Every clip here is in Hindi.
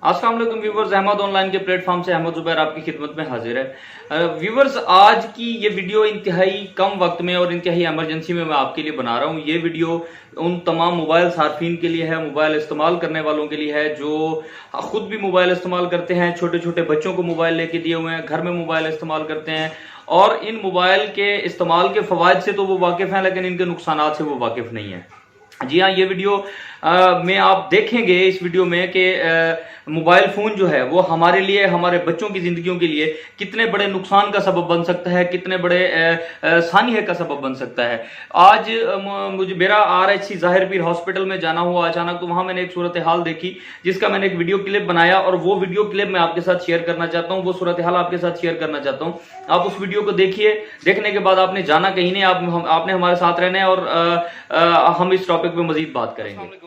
अस्सलाम वालेकुम व्यूवर्स, अहमद ऑनलाइन के प्लेटफॉर्म से अहमद जुबैर आपकी खिदमत में हाजिर है। व्यूवर्स, आज की ये वीडियो इंतहाई कम वक्त में और इंतहाई इमरजेंसी में मैं आपके लिए बना रहा हूँ। ये वीडियो उन तमाम मोबाइल सार्फिन के लिए है, मोबाइल इस्तेमाल करने वालों के लिए है जो खुद भी मोबाइल इस्तेमाल करते हैं, छोटे छोटे बच्चों को मोबाइल लेके दिए हुए हैं, घर में मोबाइल इस्तेमाल करते हैं और इन मोबाइल के इस्तेमाल के फवायद से तो वो वाकिफ हैं, लेकिन इनके नुकसानात से वो वाकिफ नहीं है। जी हाँ, ये वीडियो में आप देखेंगे इस वीडियो में कि मोबाइल फोन जो है वो हमारे लिए, हमारे बच्चों की जिंदगियों के लिए कितने बड़े नुकसान का सबब बन सकता है, कितने बड़े सानिया का सबब बन सकता है। आज मुझे मेरा RHC जाहिर पीर हॉस्पिटल में जाना हुआ अचानक, तो वहां मैंने एक सूरत हाल देखी जिसका मैंने एक वीडियो क्लिप बनाया और वो वीडियो क्लिप मैं आपके साथ शेयर करना चाहता हूँ, वो सूरत हाल आपके साथ शेयर करना चाहता हूँ। आप उस वीडियो को देखिए, देखने के बाद आपने जाना कहीं नहीं, आपने हमारे साथ रहना है और हम इस टॉपिक पे मजीद बात करेंगे।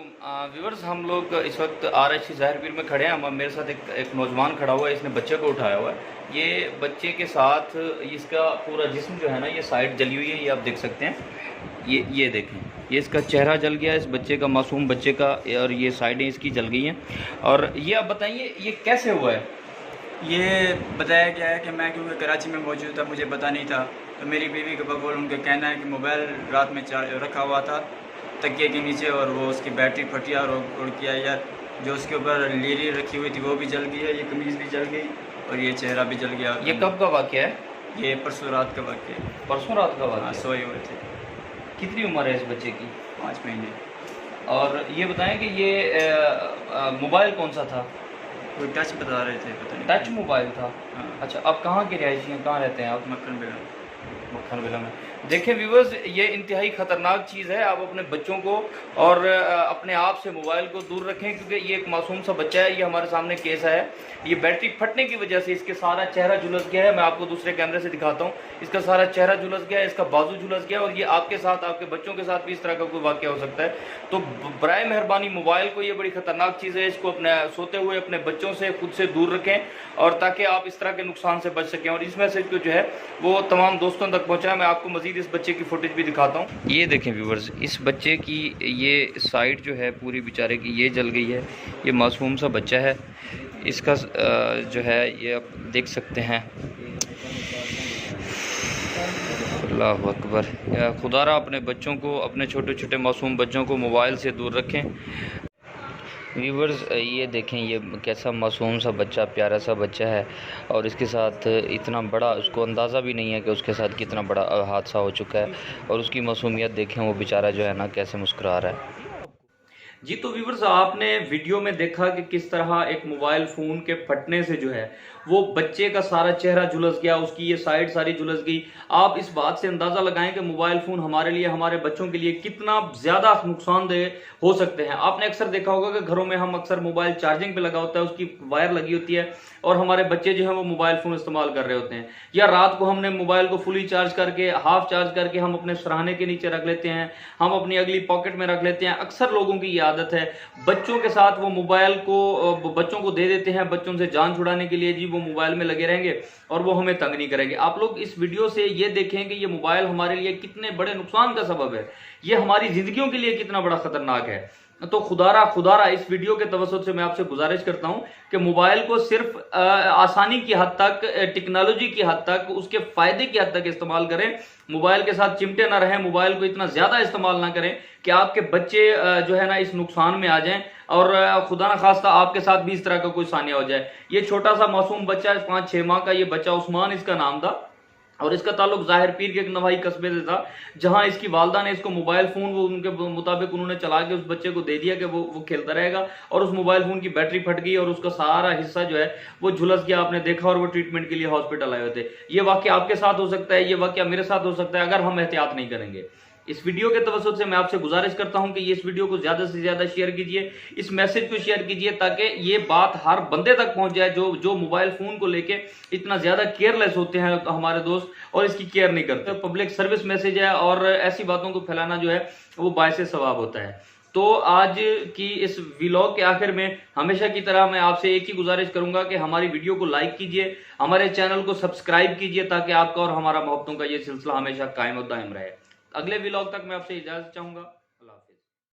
व्यूअर्स, हम लोग इस वक्त RHC जाहिर पीर में खड़े हैं। मेरे साथ एक नौजवान खड़ा हुआ है, इसने बच्चे को उठाया हुआ है। ये बच्चे के साथ इसका पूरा जिस्म जो है ना, ये साइड जली हुई है, ये आप देख सकते हैं। ये देखें, ये इसका चेहरा जल गया है, इस बच्चे का, मासूम बच्चे का, और ये साइडें इसकी जल गई हैं। और ये आप बताइए ये कैसे हुआ है? ये बताया गया है कि मैं क्योंकि कराची में मौजूद था, मुझे पता नहीं था, तो मेरी बीवी के बकौल उनका कहना है कि मोबाइल रात में रखा हुआ था तकिए के नीचे और वो उसकी बैटरी फटिया और उड़ के आई यार। जो उसके ऊपर लीरी रखी हुई थी वो भी जल गई है, ये कमीज़ भी जल गई और ये चेहरा भी जल गया। ये कब का वाक़या है? ये परसों रात का वाक़या है। परसों रात का वाक़या? सोए हुए थे। कितनी उम्र है इस बच्चे की? 5 महीने। और ये बताएं कि ये मोबाइल कौन सा था? कोई टच बता रहे थे, पता नहीं। टच मोबाइल था? हाँ। अच्छा, आप कहाँ के रहायशी हैं, कहाँ रहते हैं आप? मक्खन बिला। मक्खन विला में। देखिए व्यूवर्स, ये इंतहाई खतरनाक चीज़ है। आप अपने बच्चों को और अपने आप से मोबाइल को दूर रखें, क्योंकि ये एक मासूम सा बच्चा है। ये हमारे सामने केस है, ये बैटरी फटने की वजह से इसके सारा चेहरा झुलस गया है। मैं आपको दूसरे कैमरे से दिखाता हूँ। इसका सारा चेहरा झुलस गया है, इसका बाजू झुलस गया है, और ये आपके साथ, आपके बच्चों के साथ भी इस तरह का कोई वाक़या हो सकता है। तो बराए मेहरबानी मोबाइल को, ये बड़ी खतरनाक चीज़ है, इसको अपने सोते हुए अपने बच्चों से, खुद से दूर रखें, और ताकि आप इस तरह के नुकसान से बच सकें। और इस मैसेज को जो है वो तमाम दोस्तों तक पहुँचाएं। मैं आपको मजीद इस बच्चे की फुटेज भी दिखाता हूँ। ये देखें व्यूवर्स, इस बच्चे की ये साइड जो है पूरी बेचारे की ये जल गई है। ये मासूम सा बच्चा है, इसका जो है ये आप देख सकते हैं। अल्लाह अकबर। या खुदारा अपने बच्चों को, अपने छोटे छोटे मासूम बच्चों को मोबाइल से दूर रखें। व्यूवर्स, ये देखें, ये कैसा मासूम सा बच्चा, प्यारा सा बच्चा है, और इसके साथ इतना बड़ा, उसको अंदाज़ा भी नहीं है कि उसके साथ कितना बड़ा हादसा हो चुका है। और उसकी मासूमियत देखें, वो बेचारा जो है ना कैसे मुस्कुरा रहा है। जी, तो व्यूवर्स, आपने वीडियो में देखा कि किस तरह एक मोबाइल फ़ोन के फटने से जो है वो बच्चे का सारा चेहरा झुलस गया, उसकी ये साइड सारी झुलस गई। आप इस बात से अंदाज़ा लगाएं कि मोबाइल फ़ोन हमारे लिए, हमारे बच्चों के लिए कितना ज़्यादा नुकसानदेह हो सकते हैं। आपने अक्सर देखा होगा कि घरों में हम अक्सर मोबाइल चार्जिंग पे लगा होता है, उसकी वायर लगी होती है, और हमारे बच्चे जो है वो मोबाइल फ़ोन इस्तेमाल कर रहे होते हैं। या रात को हमने मोबाइल को फुली चार्ज करके, हाफ चार्ज करके हम अपने सराहने के नीचे रख लेते हैं, हम अपनी अगली पॉकेट में रख लेते हैं। अक्सर लोगों की ये आदत है, बच्चों के साथ वो मोबाइल को बच्चों को दे देते हैं, बच्चों से जान छुड़ाने के लिए। जी, वो मोबाइल में लगे रहेंगे और वो हमें तंग नहीं करेंगे। आप लोग इस वीडियो से ये देखें कि ये मोबाइल हमारे लिए कितने बड़े नुकसान का सबब है, ये हमारी जिंदगियों के लिए कितना बड़ा खतरनाक है। तो खुदारा इस वीडियो के तवज्जुह से मैं आपसे गुजारिश करता हूं कि मोबाइल को सिर्फ आसानी की हद तक, टेक्नोलॉजी की हद तक, उसके फायदे की हद तक इस्तेमाल करें। मोबाइल के साथ चिमटे ना रहें, मोबाइल को इतना ज्यादा इस्तेमाल ना करें कि आपके बच्चे जो है ना इस नुकसान में आ जाएं, और खुदा ना खास्ता आपके साथ भी इस तरह का कोई सानिया हो जाए। ये छोटा सा मासूम बच्चा, 5-6 माह का ये बच्चा, उस्मान इसका नाम था, और इसका ताल्लुक जाहिर पीर के एक नवाही कस्बे से था, जहां इसकी वालदा ने इसको मोबाइल फोन, वो उनके मुताबिक उन्होंने चला के उस बच्चे को दे दिया कि वो खेलता रहेगा, और उस मोबाइल फोन की बैटरी फट गई और उसका सारा हिस्सा जो है वो झुलस गया। आपने देखा, और वो ट्रीटमेंट के लिए हॉस्पिटल आए हुए थे। ये वाकया आपके साथ हो सकता है, ये वाकया मेरे साथ हो सकता है, अगर हम एहतियात नहीं करेंगे। इस वीडियो के तवज्जुह से मैं आपसे गुजारिश करता हूं कि ये इस वीडियो को ज्यादा से ज्यादा शेयर कीजिए, इस मैसेज को शेयर कीजिए, ताकि ये बात हर बंदे तक पहुंच जाए जो मोबाइल फोन को लेके इतना ज्यादा केयरलेस होते हैं हमारे दोस्त, और इसकी केयर नहीं करते। पब्लिक सर्विस मैसेज है, और ऐसी बातों को फैलाना जो है वो बायसे सवाब होता है। तो आज की इस व्लॉग के आखिर में हमेशा की तरह मैं आपसे एक ही गुजारिश करूंगा कि हमारी वीडियो को लाइक कीजिए, हमारे चैनल को सब्सक्राइब कीजिए, ताकि आपका और हमारा मोहब्बतों का ये सिलसिला हमेशा कायम और दायम रहे। अगले व्लॉग तक मैं आपसे इजाजत चाहूंगा।